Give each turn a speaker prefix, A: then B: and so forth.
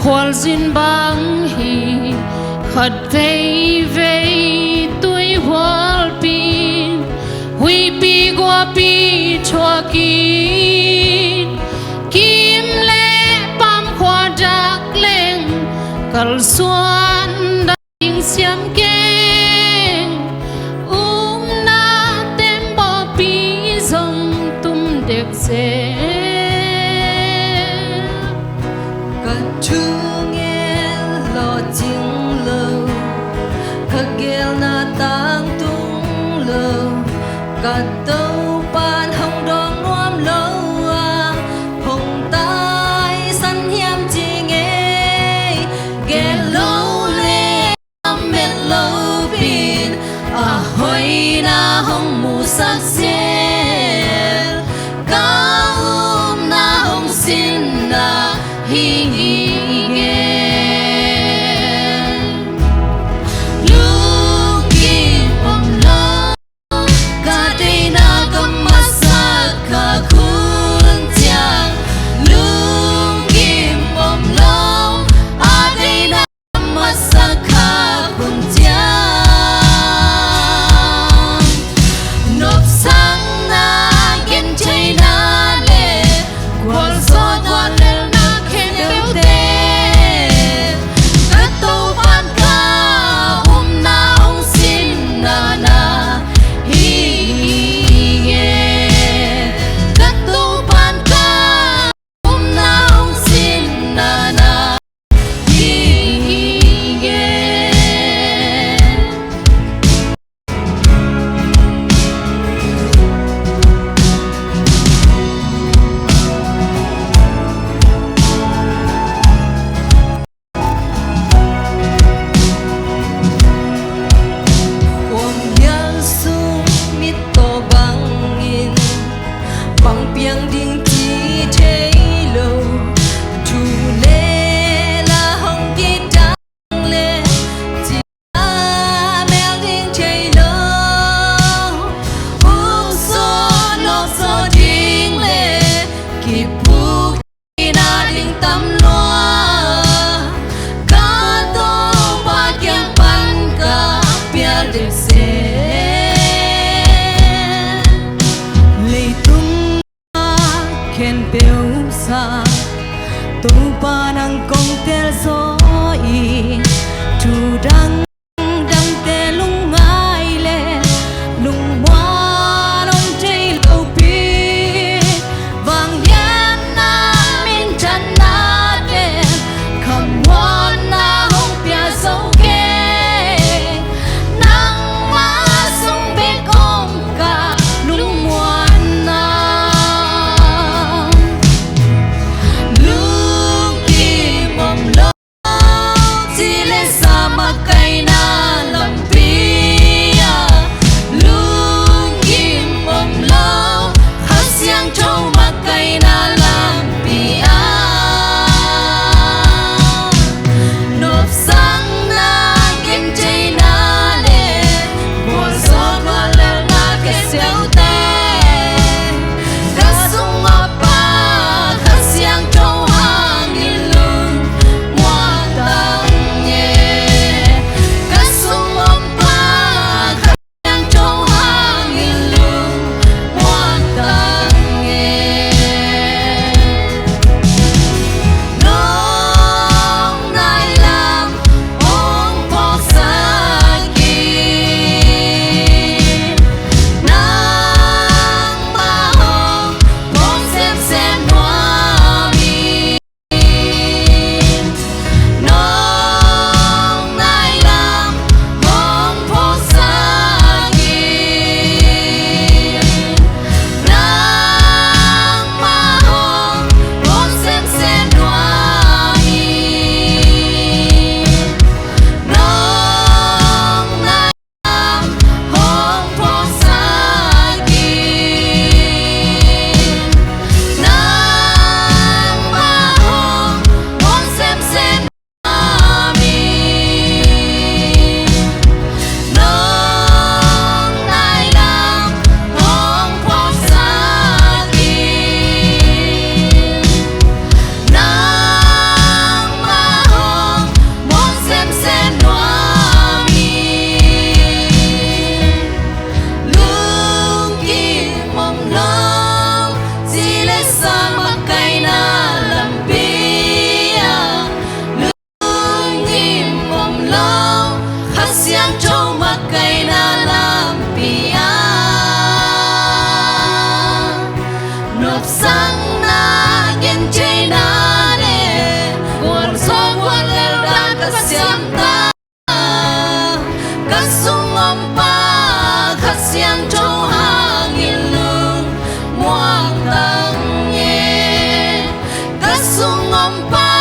A: khoal zin bang hi khát vei vei tuổi hoa pin hui pi qua pi chua kin kim le pam khoa dak leng kal suan ding siam keng na tem bo pi zong tum dek se
B: cả tàu pan hồng đong nuông lâu hồng tai săn hiam chi nghe ghé lâu lên mệt lâu pin hồi na hồng mù sắc xiên cao na hồng xin na hi nghe tu panang kong tel soi tu dang dang te lung ngai le lung hoa non chei lâu pi vang yan na min chan na de kham hoa na hong pia sâu ke nang ma sung be kong ka lung muan na siang trâu mặc cây na làm pia nộp sang na gen chơi na ne buồn gió buồn leo đan cả siang ta cả sung om pa cả siang trâu hangin lung muang tang nghe cả sung om pa